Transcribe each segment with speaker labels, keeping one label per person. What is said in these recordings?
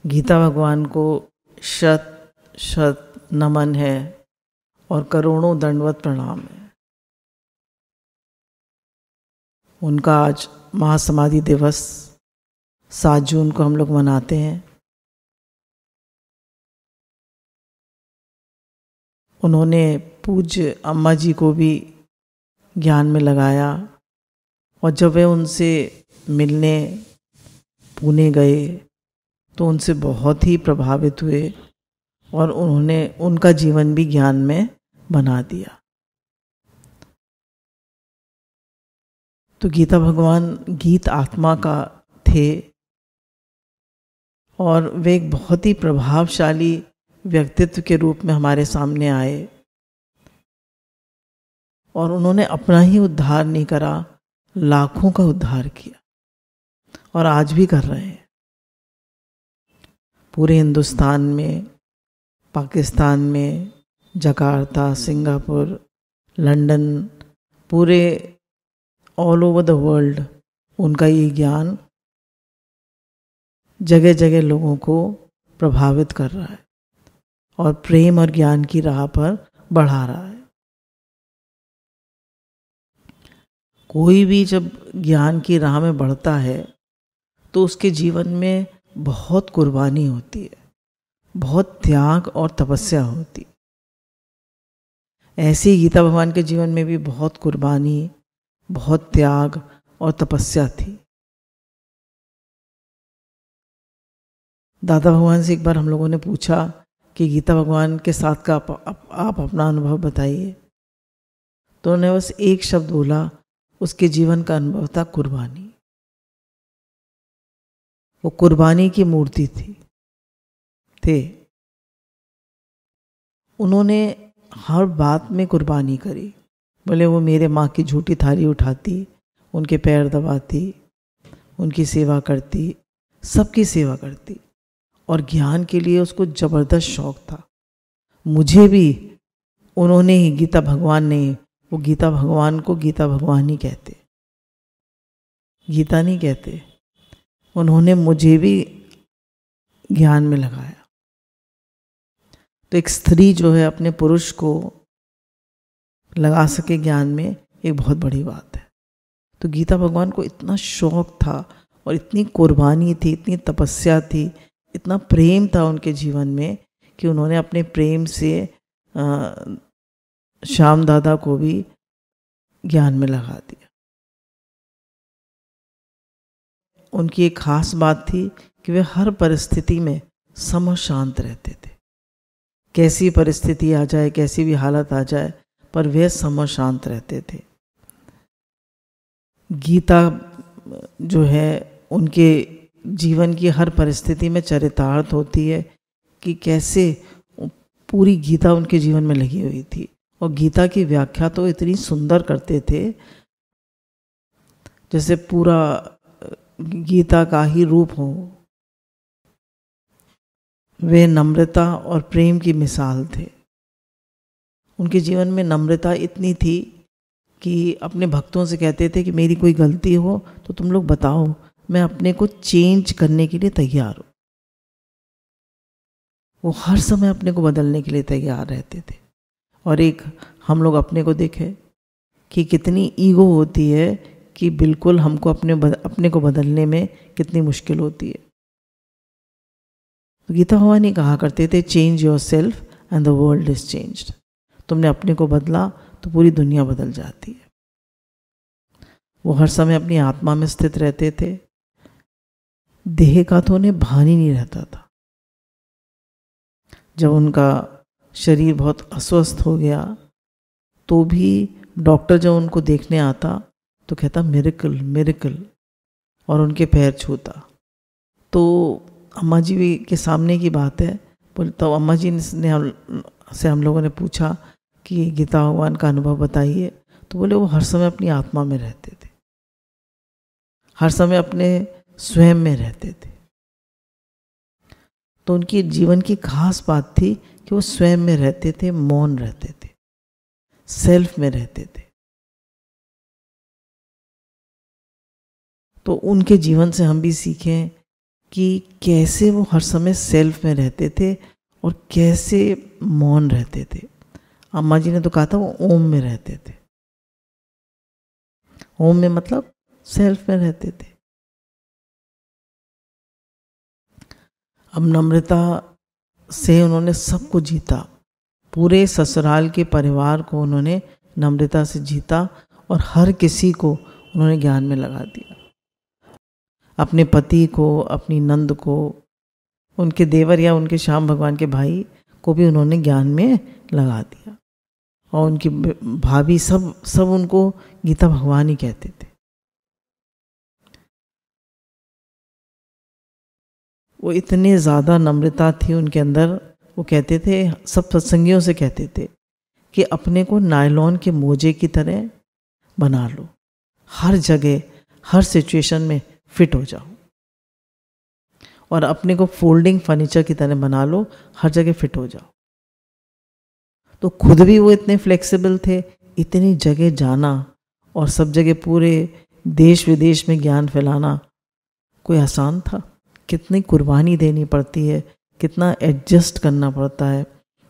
Speaker 1: गीता भगवान को शत शत नमन है और करोड़ों दंडवत प्रणाम है। उनका आज महासमाधि दिवस 7 जून को हम लोग मनाते हैं। उन्होंने पूज्य अम्मा जी को भी ज्ञान में लगाया और जब वे उनसे मिलने पुणे गए तो उनसे बहुत ही प्रभावित हुए और उन्होंने उनका जीवन भी ज्ञान में बना दिया। तो गीता भगवान गीत आत्मा का थे और वे एक बहुत ही प्रभावशाली व्यक्तित्व के रूप में हमारे सामने आए और उन्होंने अपना ही उद्धार नहीं करा, लाखों का उद्धार किया और आज भी कर रहे हैं। पूरे हिंदुस्तान में, पाकिस्तान में, जकार्ता, सिंगापुर, लंदन, पूरे ऑल ओवर द वर्ल्ड उनका ये ज्ञान जगह जगह लोगों को प्रभावित कर रहा है और प्रेम और ज्ञान की राह पर बढ़ा रहा है। कोई भी जब ज्ञान की राह में बढ़ता है तो उसके जीवन में बहुत कुर्बानी होती है, बहुत त्याग और तपस्या होती है। ऐसे ही गीता भगवान के जीवन में भी बहुत कुर्बानी, बहुत त्याग और तपस्या थी। दादा भगवान से एक बार हम लोगों ने पूछा कि गीता भगवान के साथ का आप अपना अनुभव बताइए, तो उन्होंने बस एक शब्द बोला, उसके जीवन का अनुभव था कुर्बानी। वो कुर्बानी की मूर्ति थे। उन्होंने हर बात में कुर्बानी करी। बोले वो मेरे माँ की झूठी थाली उठाती, उनके पैर दबाती, उनकी सेवा करती, सबकी सेवा करती और ज्ञान के लिए उसको जबरदस्त शौक था। मुझे भी उन्होंने ही, गीता भगवान ने, वो गीता भगवान को गीता भगवान ही कहते, गीता नहीं कहते। उन्होंने मुझे भी ज्ञान में लगाया। तो एक स्त्री जो है अपने पुरुष को लगा सके ज्ञान में, एक बहुत बड़ी बात है। तो गीता भगवान को इतना शौक था और इतनी कुर्बानी थी, इतनी तपस्या थी, इतना प्रेम था उनके जीवन में कि उन्होंने अपने प्रेम से श्याम दादा को भी ज्ञान में लगा दिया। उनकी एक खास बात थी कि वे हर परिस्थिति में सम शांत रहते थे। कैसी परिस्थिति आ जाए, कैसी भी हालत आ जाए, पर वे सम शांत रहते थे। गीता जो है उनके जीवन की हर परिस्थिति में चरितार्थ होती है कि कैसे पूरी गीता उनके जीवन में लगी हुई थी और गीता की व्याख्या तो इतनी सुंदर करते थे जैसे पूरा गीता का ही रूप हो। वे नम्रता और प्रेम की मिसाल थे। उनके जीवन में नम्रता इतनी थी कि अपने भक्तों से कहते थे कि मेरी कोई गलती हो तो तुम लोग बताओ, मैं अपने को चेंज करने के लिए तैयार हूँ। वो हर समय अपने को बदलने के लिए तैयार रहते थे। और एक हम लोग अपने को देखें कि कितनी ईगो होती है कि बिल्कुल हमको अपने को बदलने में कितनी मुश्किल होती है। तो गीता भगवान ही कहा करते थे, change yourself and the world is changed. तुमने अपने को बदला तो पूरी दुनिया बदल जाती है। वो हर समय अपनी आत्मा में स्थित रहते थे। देह का तो उन्हें भान ही नहीं रहता था। जब उनका शरीर बहुत अस्वस्थ हो गया तो भी डॉक्टर जब उनको देखने आता तो कहता मिरेकल मिरेकल और उनके पैर छूता। तो अम्मा जी भी के सामने की बात है। तो अम्मा जी से हम लोगों ने पूछा कि गीता भगवान का अनुभव बताइए, तो बोले वो हर समय अपनी आत्मा में रहते थे, हर समय अपने स्वयं में रहते थे। तो उनकी जीवन की खास बात थी कि वो स्वयं में रहते थे, मौन रहते थे, सेल्फ में रहते थे। तो उनके जीवन से हम भी सीखें कि कैसे वो हर समय सेल्फ में रहते थे और कैसे मौन रहते थे। अम्मा जी ने तो कहा था वो ओम में रहते थे। ओम में मतलब सेल्फ में रहते थे। अब नम्रता से उन्होंने सबको जीता, पूरे ससुराल के परिवार को उन्होंने नम्रता से जीता और हर किसी को उन्होंने ज्ञान में लगा दिया। अपने पति को, अपनी नंद को, उनके देवर या उनके श्याम भगवान के भाई को भी उन्होंने ज्ञान में लगा दिया। और उनकी भाभी सब उनको गीता भगवान ही कहते थे। वो इतने ज़्यादा नम्रता थी उनके अंदर, वो कहते थे, सब सत्संगियों से कहते थे कि अपने को नायलॉन के मोजे की तरह बना लो, हर जगह हर सिचुएशन में फिट हो जाओ, और अपने को फोल्डिंग फर्नीचर की तरह बना लो, हर जगह फिट हो जाओ। तो खुद भी वो इतने फ्लेक्सिबल थे, इतनी जगह जाना और सब जगह पूरे देश विदेश में ज्ञान फैलाना कोई आसान था? कितनी कुर्बानी देनी पड़ती है, कितना एडजस्ट करना पड़ता है,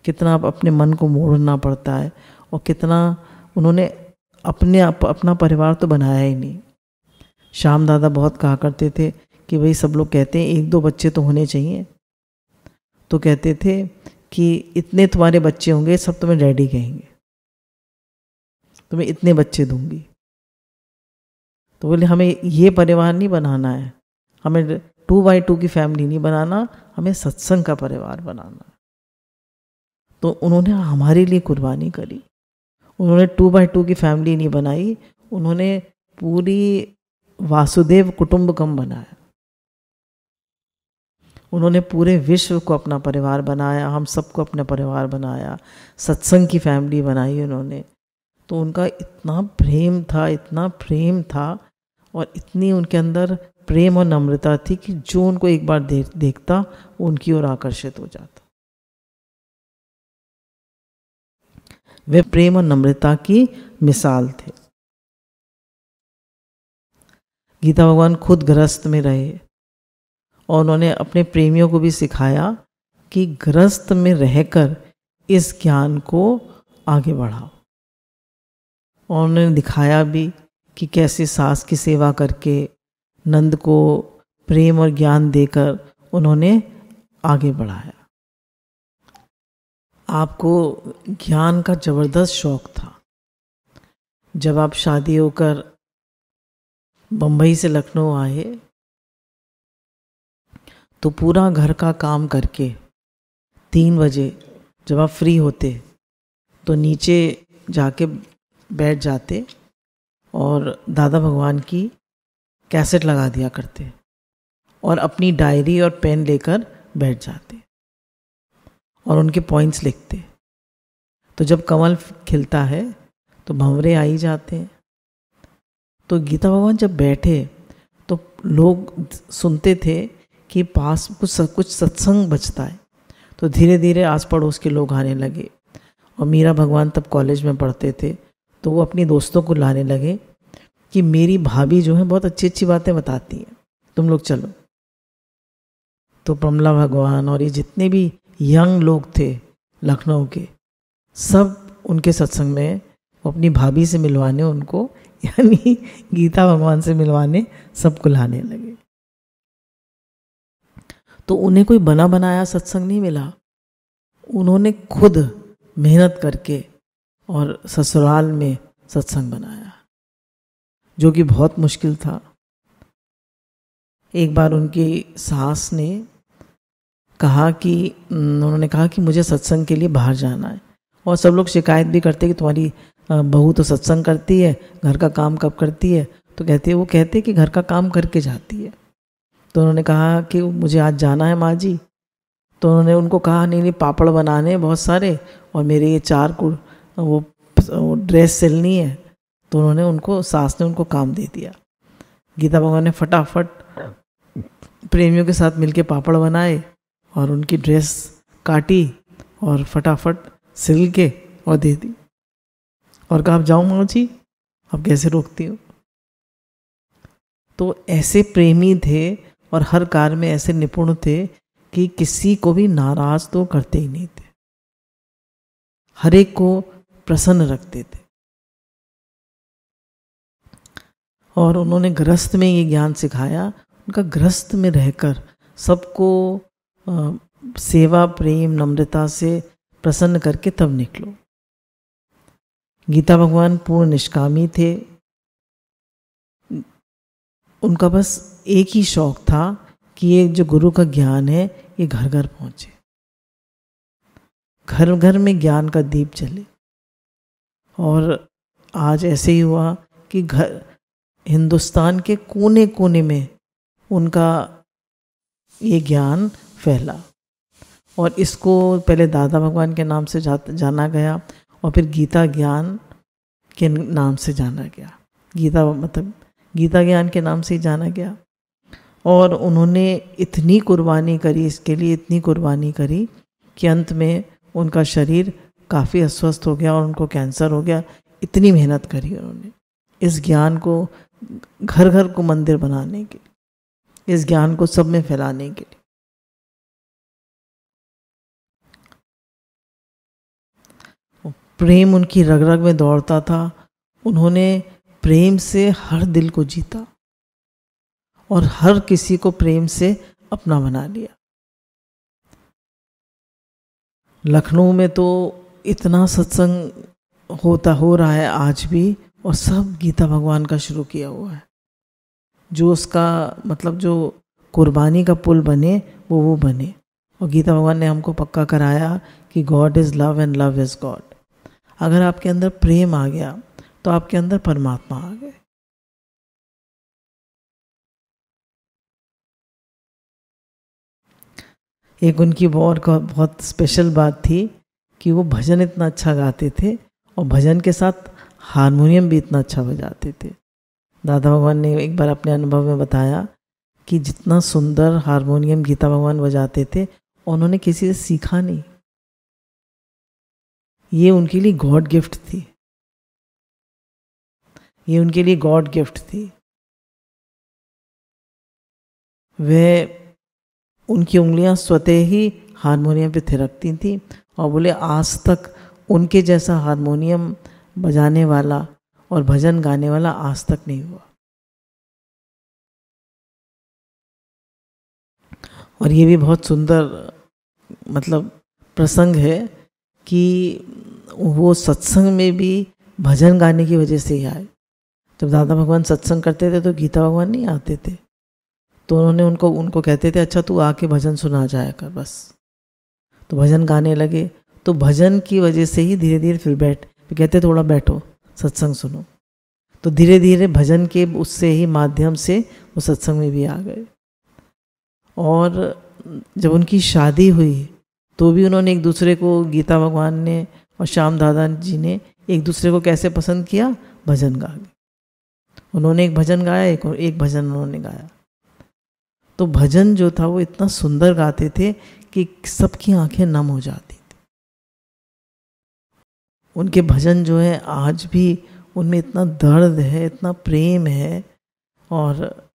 Speaker 1: कितना अपने मन को मोड़ना पड़ता है, और कितना उन्होंने अपना परिवार तो बनाया ही नहीं। श्याम दादा बहुत कहा करते थे कि भाई सब लोग कहते हैं 1-2 बच्चे तो होने चाहिए, तो कहते थे कि इतने तुम्हारे बच्चे होंगे सब तुम्हें डैडी कहेंगे, तुम्हें इतने बच्चे दूंगी। तो बोले हमें ये परिवार नहीं बनाना है, हमें 2x2 की फैमिली नहीं बनाना, हमें सत्संग का परिवार बनाना। तो उन्होंने हमारे लिए कुर्बानी करी। उन्होंने 2x2 की फैमिली नहीं बनाई, उन्होंने पूरी वासुदेव कुटुंबकम बनाया। उन्होंने पूरे विश्व को अपना परिवार बनाया, हम सबको अपना परिवार बनाया, सत्संग की फैमिली बनाई उन्होंने। तो उनका इतना प्रेम था, इतना प्रेम था, और इतनी उनके अंदर प्रेम और नम्रता थी कि जो उनको एक बार देखता वो उनकी ओर आकर्षित हो जाता। वे प्रेम और नम्रता की मिसाल थे। गीता भगवान खुद गृहस्थ में रहे और उन्होंने अपने प्रेमियों को भी सिखाया कि गृहस्थ में रहकर इस ज्ञान को आगे बढ़ाओ। और उन्होंने दिखाया भी कि कैसे सास की सेवा करके, नंद को प्रेम और ज्ञान देकर उन्होंने आगे बढ़ाया। आपको ज्ञान का जबरदस्त शौक था। जब आप शादी होकर बम्बई से लखनऊ आए तो पूरा घर का काम करके 3 बजे जब आप फ्री होते तो नीचे जाके बैठ जाते और दादा भगवान की कैसेट लगा दिया करते और अपनी डायरी और पेन लेकर बैठ जाते और उनके पॉइंट्स लिखते। तो जब कमल खिलता है तो भंवरे आ ही जाते हैं। तो गीता भगवान जब बैठे तो लोग सुनते थे कि पास कुछ सत्संग बचता है। तो धीरे धीरे आस पड़ोस के लोग आने लगे। और मीरा भगवान तब कॉलेज में पढ़ते थे, तो वो अपनी दोस्तों को लाने लगे कि मेरी भाभी जो है बहुत अच्छी अच्छी बातें बताती है, तुम लोग चलो। तो प्रमला भगवान और ये जितने भी यंग लोग थे लखनऊ के, सब उनके सत्संग में अपनी भाभी से मिलवाने उनको, यानी गीता भगवान से मिलवाने सबको लाने लगे। तो उन्हें कोई बना बनाया सत्संग नहीं मिला, उन्होंने खुद मेहनत करके और ससुराल में सत्संग बनाया, जो कि बहुत मुश्किल था। एक बार उनकी सास ने कहा कि उन्होंने कहा कि मुझे सत्संग के लिए बाहर जाना है, और सब लोग शिकायत भी करते कि तुम्हारी बहू तो सत्संग करती है, घर का काम कब करती है। तो वो कहते कि घर का काम करके जाती है। तो उन्होंने कहा कि मुझे आज जाना है माँ जी। तो उन्होंने उनको कहा नहीं पापड़ बनाने बहुत सारे, और मेरे ये 4 वो ड्रेस सिलनी है। तो उन्होंने उनको, सास ने उनको काम दे दिया। गीता भगवान ने फटाफट प्रेमियों के साथ मिलके पापड़ बनाए और उनकी ड्रेस काटी और फटाफट सिल के और दे दी, और कहा आप जाओ माँ जी, अब कैसे रोकती हो। तो ऐसे प्रेमी थे और हर कार्य में ऐसे निपुण थे कि किसी को भी नाराज तो करते ही नहीं थे, हर एक को प्रसन्न रखते थे। और उन्होंने गृहस्थ में ये ज्ञान सिखाया, उनका गृहस्थ में रहकर सबको सेवा, प्रेम, नम्रता से प्रसन्न करके तब निकलो। गीता भगवान पूर्ण निष्कामी थे। उनका बस एक ही शौक था कि ये जो गुरु का ज्ञान है ये घर घर पहुंचे, घर घर में ज्ञान का दीप जले। और आज ऐसे ही हुआ कि हिंदुस्तान के कोने कोने में उनका ये ज्ञान फैला। और इसको पहले दादा भगवान के नाम से जाना गया और फिर गीता ज्ञान के नाम से जाना गया। गीता मतलब गीता ज्ञान के नाम से ही जाना गया। और उन्होंने इतनी कुर्बानी करी इसके लिए, इतनी कुर्बानी करी कि अंत में उनका शरीर काफ़ी अस्वस्थ हो गया और उनको कैंसर हो गया। इतनी मेहनत करी उन्होंने इस ज्ञान को घर घर को मंदिर बनाने के लिए, इस ज्ञान को सब में फैलाने के लिए। प्रेम उनकी रग रग में दौड़ता था। उन्होंने प्रेम से हर दिल को जीता और हर किसी को प्रेम से अपना बना लिया। लखनऊ में तो इतना सत्संग हो रहा है आज भी, और सब गीता भगवान का शुरू किया हुआ है। जो उसका मतलब जो कुर्बानी का पुल बने वो बने। और गीता भगवान ने हमको पक्का कराया कि God is love and love is God. अगर आपके अंदर प्रेम आ गया तो आपके अंदर परमात्मा आ गए। एक उनकी बहुत स्पेशल बात थी कि वो भजन इतना अच्छा गाते थे और भजन के साथ हारमोनियम भी इतना अच्छा बजाते थे। दादा भगवान ने एक बार अपने अनुभव में बताया कि जितना सुंदर हारमोनियम गीता भगवान बजाते थे, उन्होंने किसी से सीखा नहीं। ये उनके लिए गॉड गिफ्ट थी, ये उनके लिए गॉड गिफ्ट थी। वे उनकी उंगलियां स्वतः ही हारमोनियम पे थिरकती थी और बोले आज तक उनके जैसा हारमोनियम बजाने वाला और भजन गाने वाला आज तक नहीं हुआ। और ये भी बहुत सुंदर मतलब प्रसंग है कि वो सत्संग में भी भजन गाने की वजह से ही आए। जब दादा भगवान सत्संग करते थे तो गीता भगवान नहीं आते थे, तो उन्होंने उनको कहते थे अच्छा तू आके भजन सुना जाया कर बस। तो भजन गाने लगे, तो भजन की वजह से ही धीरे धीरे फिर कहते थोड़ा बैठो सत्संग सुनो। तो धीरे धीरे भजन के उससे ही माध्यम से वो सत्संग में भी आ गए। और जब उनकी शादी हुई तो भी उन्होंने एक दूसरे को, गीता भगवान ने और श्याम दादा जी ने एक दूसरे को कैसे पसंद किया, भजन गा के। उन्होंने एक भजन गाया, एक भजन उन्होंने गाया। तो भजन जो था वो इतना सुंदर गाते थे कि सबकी आंखें नम हो जाती थी। उनके भजन जो है आज भी उनमें इतना दर्द है, इतना प्रेम है, और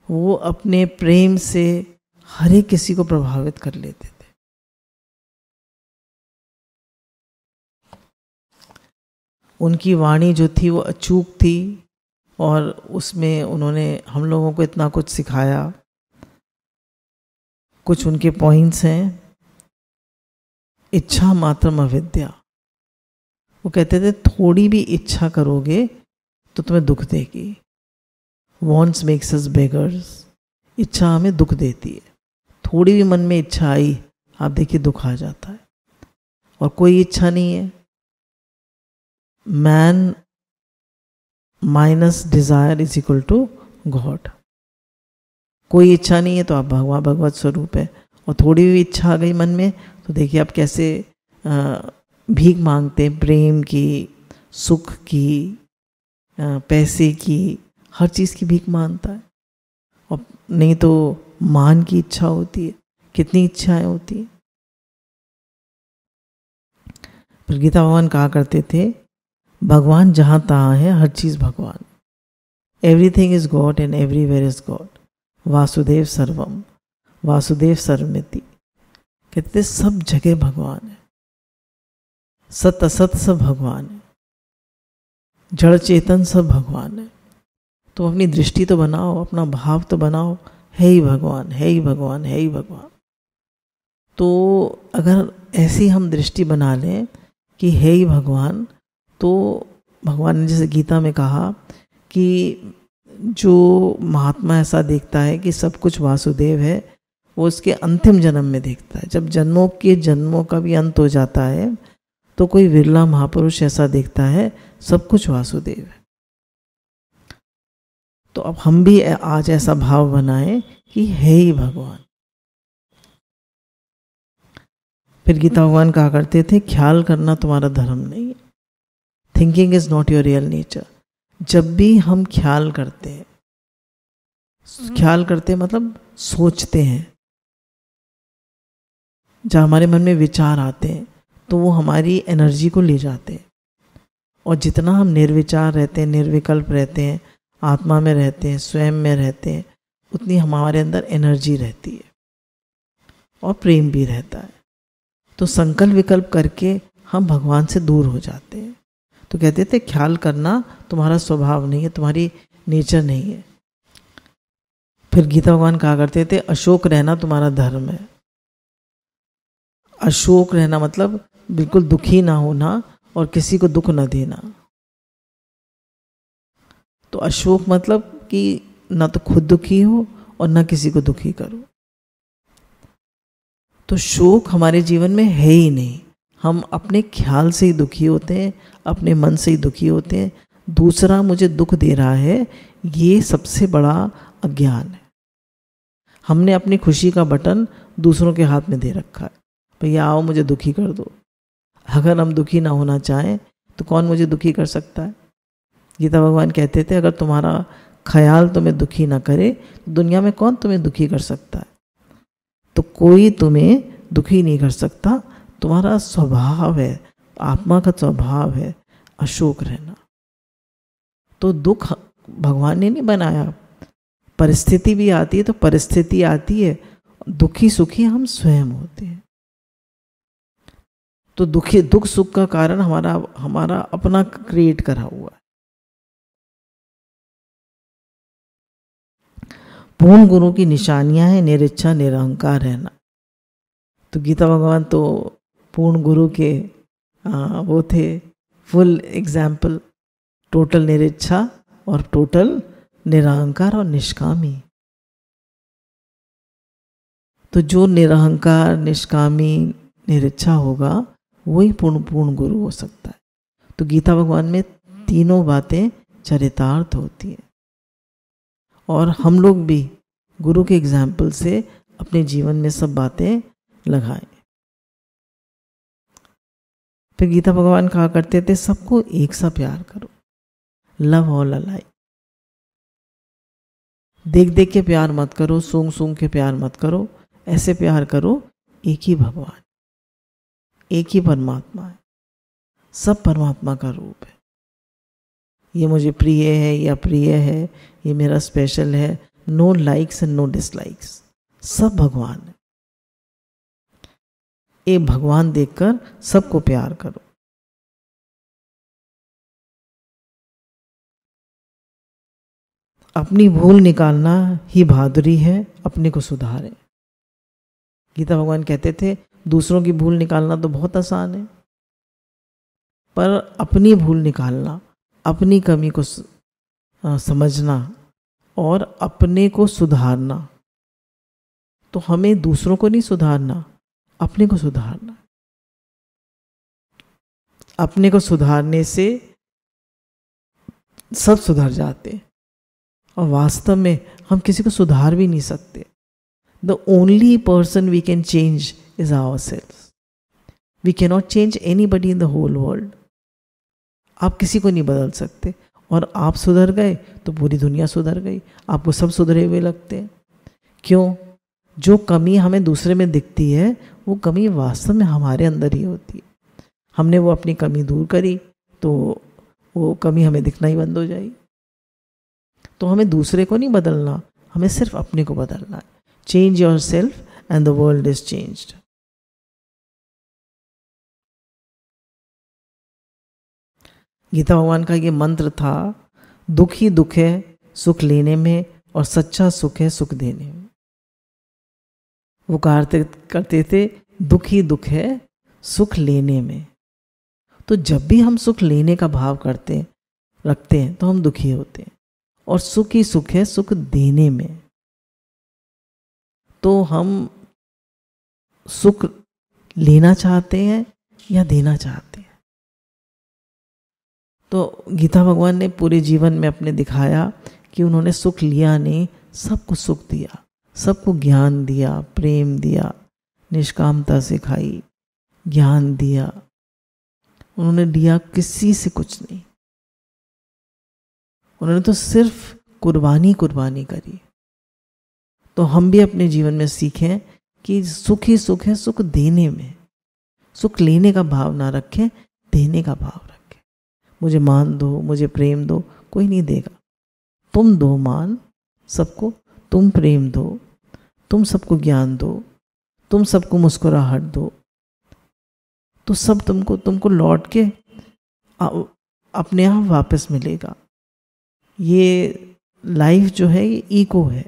Speaker 1: वो अपने प्रेम से हर एक किसी को प्रभावित कर लेते थे। उनकी वाणी जो थी वो अचूक थी और उसमें उन्होंने हम लोगों को इतना कुछ सिखाया। कुछ उनके पॉइंट्स हैं। इच्छा मात्रम अविद्या। वो कहते थे थोड़ी भी इच्छा करोगे तो तुम्हें दुख देगी। Wants makes us beggars. इच्छा हमें दुख देती है। थोड़ी भी मन में इच्छा आई, आप देखिए दुख आ जाता है। और कोई इच्छा नहीं है। Man minus desire is equal to God. कोई इच्छा नहीं है तो आप भगवत स्वरूप है। और थोड़ी भी इच्छा आ गई मन में तो देखिए आप कैसे भीख मांगते हैं, प्रेम की, सुख की, पैसे की, हर चीज़ की भीख मांगता है। और नहीं तो मान की इच्छा होती है, कितनी इच्छाएं होती हैं। पर गीता भगवान कहा करते थे भगवान जहाँ तहाँ है, हर चीज़ भगवान। Everything is God and everywhere is God. Vasudev सर्वम, वासुदेव सर्वमिति। कहते सब जगह भगवान है, सत असत सब भगवान है, जड़ चेतन सब भगवान है। तो अपनी दृष्टि तो बनाओ, अपना भाव तो बनाओ, है ही भगवान, है ही भगवान, है ही भगवान। तो अगर ऐसी हम दृष्टि बना लें कि है ही भगवान, तो भगवान ने जैसे गीता में कहा कि जो महात्मा ऐसा देखता है कि सब कुछ वासुदेव है, वो उसके अंतिम जन्म में देखता है। जब जन्मों के जन्मों का भी अंत हो जाता है तो कोई विरला महापुरुष ऐसा देखता है सब कुछ वासुदेव है। तो अब हम भी आज ऐसा भाव बनाएं कि है ही भगवान। फिर गीता भगवान कहा करते थे ख्याल करना तुम्हारा धर्म नहीं है, thinking is not your real nature. जब भी हम ख्याल करते हैं, ख्याल करते मतलब सोचते हैं, जब हमारे मन में विचार आते हैं तो वो हमारी एनर्जी को ले जाते हैं। और जितना हम निर्विचार रहते हैं, निर्विकल्प रहते हैं, आत्मा में रहते हैं, स्वयं में रहते हैं, उतनी हमारे अंदर एनर्जी रहती है और प्रेम भी रहता है। तो संकल्प विकल्प करके हम भगवान से दूर हो जाते हैं। तो कहते थे ख्याल करना तुम्हारा स्वभाव नहीं है, तुम्हारी नेचर नहीं है। फिर गीता भगवान कहा करते थे अशोक रहना तुम्हारा धर्म है। अशोक रहना मतलब बिल्कुल दुखी ना होना और किसी को दुख न देना। तो अशोक मतलब कि न तो खुद दुखी हो और न किसी को दुखी करो। तो शोक हमारे जीवन में है ही नहीं। हम अपने ख्याल से ही दुखी होते हैं, अपने मन से ही दुखी होते हैं। दूसरा मुझे दुख दे रहा है, ये सबसे बड़ा अज्ञान है। हमने अपनी खुशी का बटन दूसरों के हाथ में दे रखा है, भैया आओ मुझे दुखी कर दो। अगर हम दुखी ना होना चाहें तो कौन मुझे दुखी कर सकता है? गीता भगवान कहते थे अगर तुम्हारा ख्याल तुम्हें दुखी ना करे तो दुनिया में कौन तुम्हें दुखी कर सकता है? तो कोई तुम्हें दुखी नहीं कर सकता। तुम्हारा स्वभाव है, आत्मा का स्वभाव है अशोक रहना। तो दुख भगवान ने नहीं बनाया, परिस्थिति भी आती है तो परिस्थिति आती है, दुखी सुखी हम स्वयं होते हैं। तो दुख सुख का कारण हमारा अपना क्रिएट करा हुआ है। पूर्ण गुरु की निशानियां हैं निरिच्छा निरहंकार रहना। तो गीता भगवान तो पूर्ण गुरु के वो थे फुल एग्जाम्पल, टोटल निरिच्छा और टोटल निरहंकार और निष्कामी। तो जो निरहंकार निष्कामी निरिच्छा होगा वही पूर्ण गुरु हो सकता है। तो गीता भगवान में तीनों बातें चरितार्थ होती हैं और हम लोग भी गुरु के एग्जाम्पल से अपने जीवन में सब बातें लगाएं। फिर गीता भगवान कहा करते थे सबको एक सा प्यार करो, लव ऑल अलाइक। देख देख के प्यार मत करो, सूंघ सूंघ के प्यार मत करो, ऐसे प्यार करो एक ही भगवान, एक ही परमात्मा है, सब परमात्मा का रूप है। ये मुझे प्रिय है या प्रिय है, ये मेरा स्पेशल है, no likes and no dislikes, सब भगवान है। एक भगवान देखकर सबको प्यार करो। अपनी भूल निकालना ही बहादुरी है, अपने को सुधारे। गीता भगवान कहते थे दूसरों की भूल निकालना तो बहुत आसान है, पर अपनी भूल निकालना, अपनी कमी को समझना और अपने को सुधारना, तो हमें दूसरों को नहीं सुधारना, अपने को सुधारना। अपने को सुधारने से सब सुधर जाते और वास्तव में हम किसी को सुधार भी नहीं सकते। The only person we can change is ourselves. We cannot change anybody in the whole world. आप किसी को नहीं बदल सकते और आप सुधर गए तो पूरी दुनिया सुधर गई। आपको सब सुधरे हुए लगते हैं। क्यों? जो कमी हमें दूसरे में दिखती है वो कमी वास्तव में हमारे अंदर ही होती है। हमने वो अपनी कमी दूर करी तो वो कमी हमें दिखना ही बंद हो जाएगी। तो हमें दूसरे को नहीं बदलना, हमें सिर्फ अपने को बदलना है। Change yourself and the world is changed. Gita भगवान का ये मंत्र था, दुख ही दुख है सुख लेने में, और सच्चा सुख है सुख देने में। वो करते थे दुख ही दुख है सुख लेने में। तो जब भी हम सुख लेने का भाव रखते हैं तो हम दुखी होते हैं, और सुख ही सुख है सुख देने में। तो हम सुख लेना चाहते हैं या देना चाहते हैं। तो गीता भगवान ने पूरे जीवन में अपने दिखाया कि उन्होंने सुख लिया नहीं, सबको सुख दिया, सबको ज्ञान दिया, प्रेम दिया, निष्कामता सिखाई, ज्ञान दिया। उन्होंने दिया किसी से कुछ नहीं, उन्होंने तो सिर्फ कुर्बानी करी। तो हम भी अपने जीवन में सीखें कि सुख ही सुख है सुख देने में। सुख लेने का भाव ना रखें, देने का भाव रखें। मुझे मान दो, मुझे प्रेम दो, कोई नहीं देगा। तुम दो मान सबको, तुम प्रेम दो, तुम सबको ज्ञान दो, तुम सबको मुस्कुराहट दो, तो सब तुमको लौट के अपने आप वापस मिलेगा। ये लाइफ जो है ये इको है,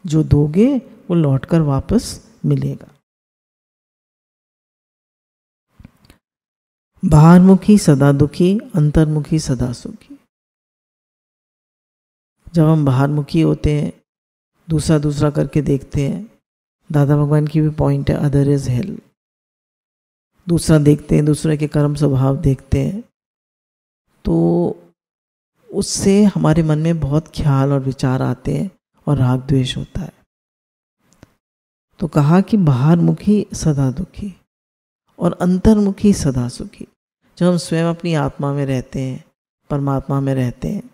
Speaker 1: जो दोगे वो लौटकर वापस मिलेगा। बाहरमुखी सदा दुखी, अंतर्मुखी सदा सुखी। जब हम बाहरमुखी होते हैं, दूसरा करके देखते हैं, दादा भगवान की भी पॉइंट है, अदर इज हेल। दूसरा देखते हैं, दूसरे के कर्म स्वभाव देखते हैं, तो उससे हमारे मन में बहुत ख्याल और विचार आते हैं और राग द्वेष होता है। तो कहा कि बाहरमुखी सदा दुखी और अंतर्मुखी सदा सुखी। जब हम स्वयं अपनी आत्मा में रहते हैं, परमात्मा में रहते हैं,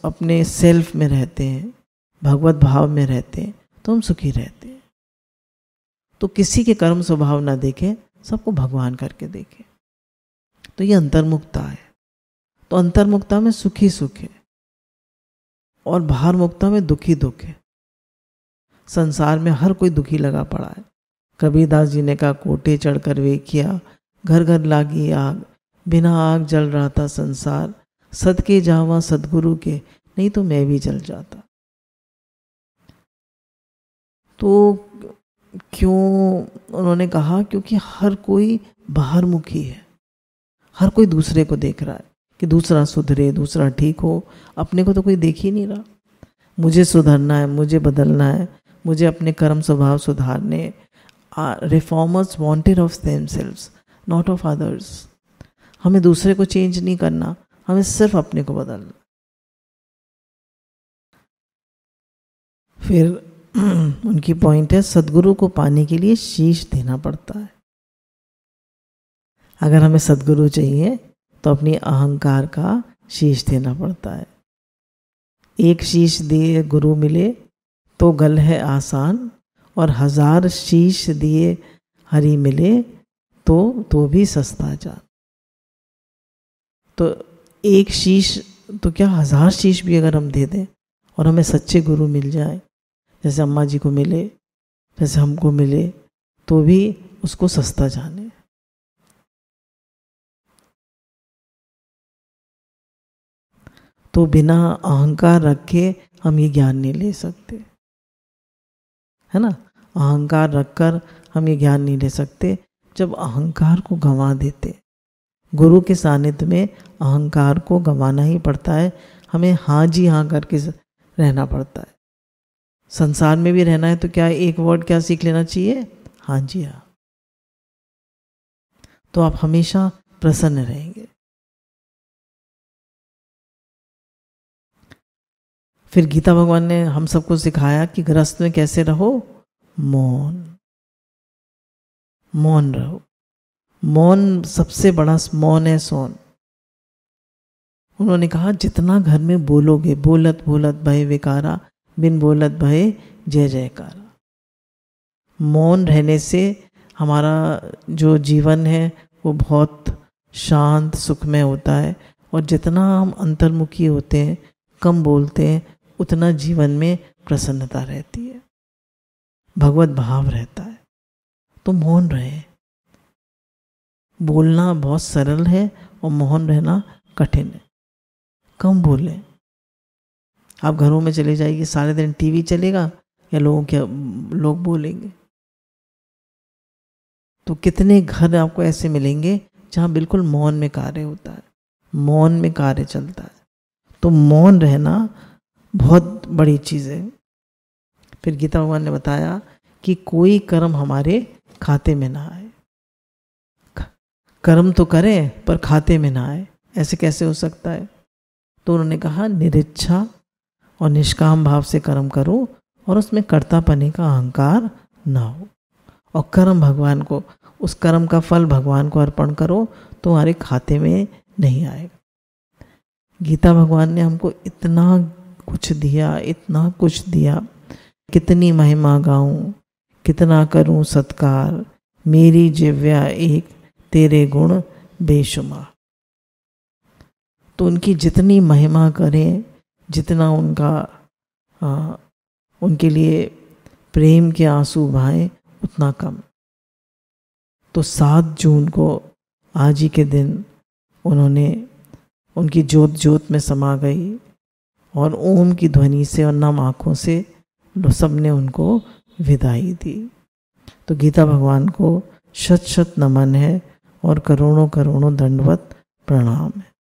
Speaker 1: अपने सेल्फ में रहते हैं, भगवत भाव में रहते हैं, तो हम सुखी रहते हैं। तो किसी के कर्म स्वभाव ना देखें, सबको भगवान करके देखें, तो ये अंतर्मुखता है। तो अंतर्मुखता में सुखी सुख है और बाहरमुखता में दुखी दुख है। संसार में हर कोई दुखी लगा पड़ा है। कबीरदास जी ने कहा, कोटे चढ़कर वेखिया, घर घर लागी आग, बिना आग जल रहा था संसार, सदके जावा सदगुरु के, नहीं तो मैं भी जल जाता। तो क्यों उन्होंने कहा? क्योंकि हर कोई बाहरमुखी है, हर कोई दूसरे को देख रहा है कि दूसरा सुधरे, दूसरा ठीक हो। अपने को तो कोई देख ही नहीं रहा। मुझे सुधरना है, मुझे बदलना है, मुझे अपने कर्म स्वभाव सुधारने। Reformers wanted of themselves not of others. हमें दूसरे को चेंज नहीं करना, हमें सिर्फ अपने को बदलना। फिर उनकी पॉइंट है, सदगुरु को पाने के लिए शीश देना पड़ता है। अगर हमें सदगुरु चाहिए तो अपनी अहंकार का शीश देना पड़ता है। एक शीश दिए गुरु मिले तो गल है आसान, और 1000 शीश दिए हरि मिले तो भी सस्ता जान। तो एक शीश तो क्या, 1000 शीश भी अगर हम दे दें और हमें सच्चे गुरु मिल जाए, जैसे अम्मा जी को मिले, जैसे हमको मिले, तो भी उसको सस्ता जाने। तो बिना अहंकार रखे हम ये ज्ञान नहीं ले सकते, है ना। अहंकार रखकर हम ये ज्ञान नहीं ले सकते। जब अहंकार को गंवा देते, गुरु के सानिध्य में अहंकार को गंवाना ही पड़ता है। हमें हाँ जी हाँ करके रहना पड़ता है। संसार में भी रहना है तो क्या एक वर्ड क्या सीख लेना चाहिए? हाँ जी हाँ। तो आप हमेशा प्रसन्न रहेंगे। फिर गीता भगवान ने हम सबको सिखाया कि गृहस्थ में कैसे रहो, मौन रहो। मौन सबसे बड़ा मौन है सोन। उन्होंने कहा जितना घर में बोलोगे, बोलत बोलत भय विकारा, बिन बोलत भय जय जयकारा। मौन रहने से हमारा जो जीवन है वो बहुत शांत सुखमय होता है। और जितना हम अंतर्मुखी होते हैं, कम बोलते हैं, उतना जीवन में प्रसन्नता रहती है, भगवत भाव रहता है। तो मौन रहे। बोलना बहुत सरल है और मौन रहना कठिन है। कम बोलें। आप घरों में चले जाइए, सारे दिन टीवी चलेगा या लोग बोलेंगे। तो कितने घर आपको ऐसे मिलेंगे जहाँ बिल्कुल मौन में कार्य होता है, मौन में कार्य चलता है। तो मौन रहना बहुत बड़ी चीज़ है। फिर गीता भगवान ने बताया कि कोई कर्म हमारे खाते में ना आए। कर्म तो करें पर खाते में ना आए, ऐसे कैसे हो सकता है? तो उन्होंने कहा निरिच्छा और निष्काम भाव से कर्म करो और उसमें कर्तापने का अहंकार ना हो, और कर्म भगवान को, उस कर्म का फल भगवान को अर्पण करो, तो हमारे खाते में नहीं आएगा। गीता भगवान ने हमको इतना कुछ दिया, इतना कुछ दिया। कितनी महिमा गाऊं, कितना करूं सत्कार, मेरी जिव्या एक तेरे गुण बेशुमार। तो उनकी जितनी महिमा करें, जितना उनके लिए प्रेम के आंसू बहाएं, उतना कम। तो 7 जून को आज ही के दिन उन्होंने, उनकी ज्योत ज्योत में समा गई और ओम की ध्वनि से और नम आँखों से सबने उनको विदाई दी। तो गीता भगवान को शत शत नमन है और करोड़ों करोड़ों दंडवत प्रणाम है।